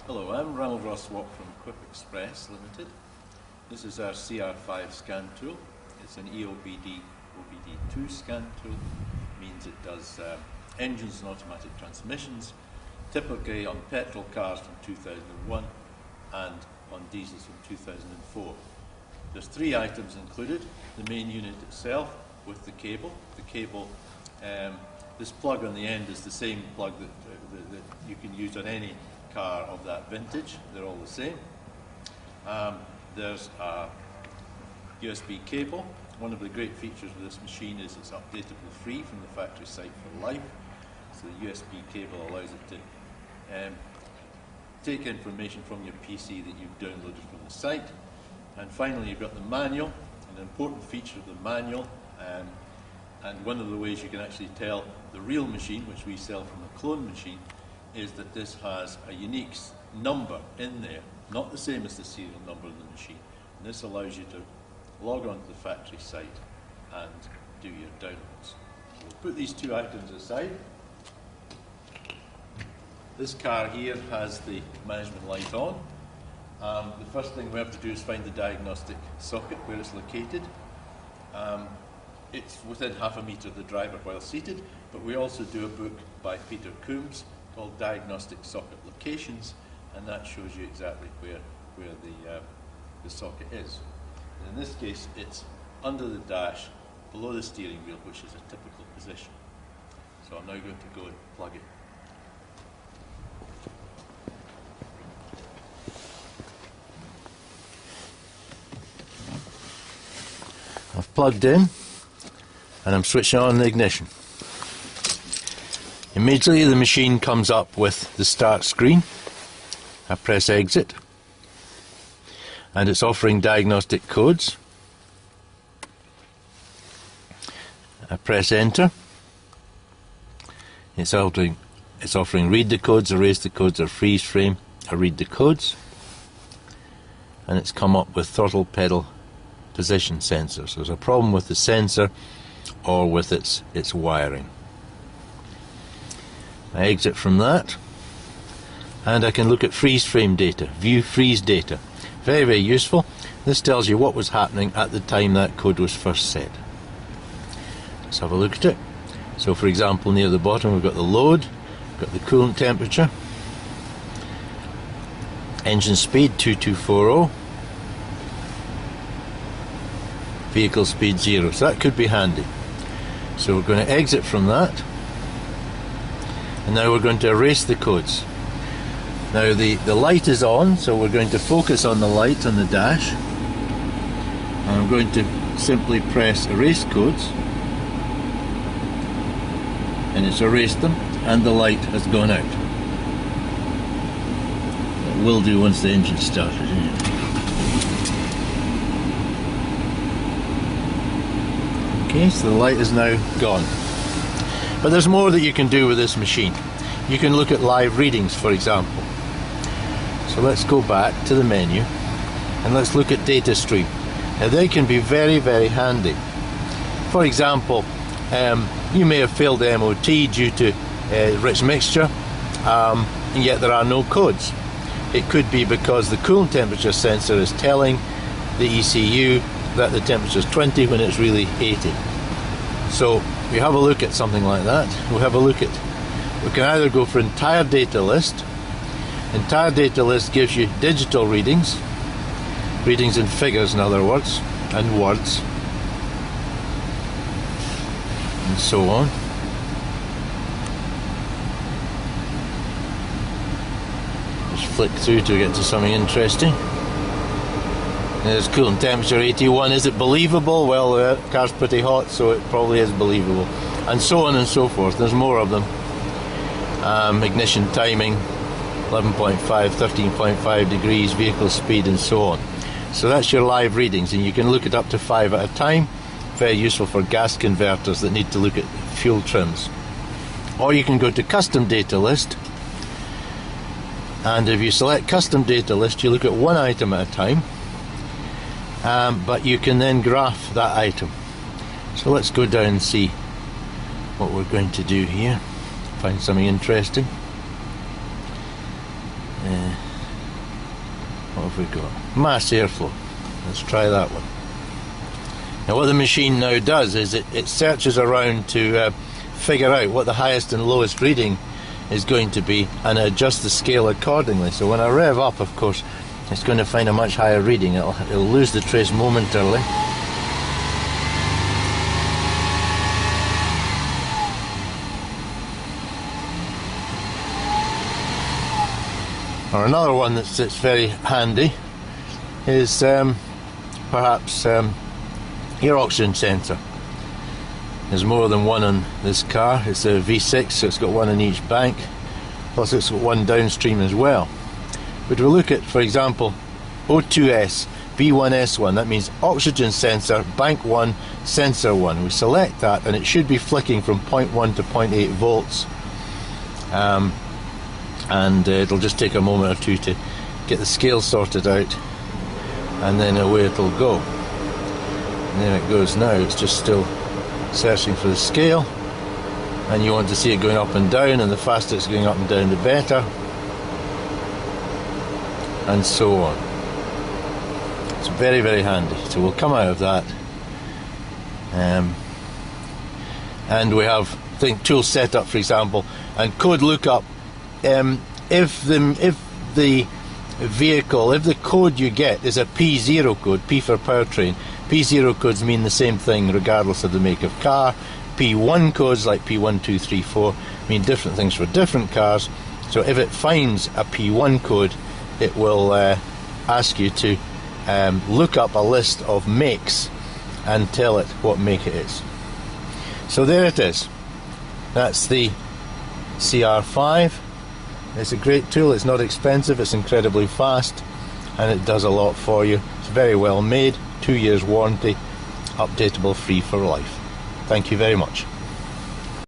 Hello, I'm Ronald Rosswalk from Quip Express Limited. This is our CR5 scan tool. It's an EOBD OBDII scan tool. It means it does engines and automatic transmissions, typically on petrol cars from 2001 and on diesels from 2004. There's 3 items included: the main unit itself with the cable. This plug on the end is the same plug that you can use on any car of that vintage. They're all the same. There's a USB cable. One of the great features of this machine is it's updatable free from the factory site for life. So the USB cable allows it to take information from your PC that you've downloaded from the site. And finally, you've got the manual. An important feature of the manual, and one of the ways you can actually tell the real machine, which we sell from a clone machine, is that this has a unique number in there, not the same as the serial number of the machine. And this allows you to log on to the factory site and do your downloads. So we'll put these 2 items aside. This car here has the management light on. The first thing we have to do is find the diagnostic socket where it's located. It's within half a metre of the driver while seated, but we also do a book by Peter Coombs called Diagnostic Socket Locations, and that shows you exactly where the socket is. And in this case, it's under the dash, below the steering wheel, which is a typical position. So I'm now going to go and plug it. I've plugged in, and I'm switching on the ignition. Immediately the machine comes up with the start screen. I press exit, and it's offering diagnostic codes. I press enter. It's offering read the codes, erase the codes, or freeze frame. I read the codes, and it's come up with throttle pedal position sensor. So there's a problem with the sensor or with its wiring. I exit from that, and I can look at freeze frame data, view freeze data. Very, very useful. This tells you what was happening at the time that code was first set. Let's have a look at it. So for example, near the bottom we've got the load, we've got the coolant temperature, engine speed 2240, vehicle speed 0. So that could be handy. So we're going to exit from that, and now we're going to erase the codes. Now the light is on, so we're going to focus on the light on the dash, and I'm going to simply press erase codes, and it's erased them, and the light has gone out. It will do once the engine started. Okay, so the light is now gone. But there's more that you can do with this machine. You can look at live readings, for example. So let's go back to the menu, and let's look at data stream. Now they can be very, very handy. For example, you may have failed the MOT due to rich mixture, and yet there are no codes. It could be because the coolant temperature sensor is telling the ECU that the temperature is 20 when it's really 80. So we have a look at something like that. We can either go for entire data list. Entire data list gives you digital readings in figures in other words, and words, and so on. Just flick through to get to something interesting. There's coolant temperature 81. Is it believable? Well, the car's pretty hot, so it probably is believable. And so on and so forth. There's more of them. Ignition timing, 11.5, 13.5 degrees, vehicle speed, and so on. So that's your live readings, and you can look at up to 5 at a time. Very useful for gas converters that need to look at fuel trims. Or you can go to custom data list, and if you select custom data list, you look at 1 item at a time. But you can then graph that item. So let's go down and see what we're going to do here. Find something interesting. What have we got? Mass airflow. Let's try that one. Now what the machine now does is it searches around to figure out what the highest and lowest reading is going to be and adjust the scale accordingly. So when I rev up, of course, it's going to find a much higher reading. It'll lose the trace momentarily. Or another one that's very handy is perhaps your oxygen sensor. There's more than one on this car. It's a V6, so it's got one in each bank, plus it's got one downstream as well. But we'll look at, for example, O2S B1S1. That means oxygen sensor, bank 1, sensor 1. We select that and it should be flicking from 0.1 to 0.8 volts. And it'll just take a moment or two to get the scale sorted out, and then away it'll go. And there it goes now. It's just still searching for the scale, and you want to see it going up and down, and the faster it's going up and down the better, and so on. It's very, very handy. So we'll come out of that, and we have tool setup, for example, and code lookup. If the vehicle, if the code you get is a P0 code, P for powertrain, P0 codes mean the same thing regardless of the make of car. P1 codes like P1, 2, 3, 4 mean different things for different cars. So if it finds a P1 code, it will ask you to look up a list of makes and tell it what make it is. So there it is. That's the CR5. It's a great tool. It's not expensive, it's incredibly fast, and it does a lot for you. It's very well made, 2 years warranty, updatable, free for life. Thank you very much.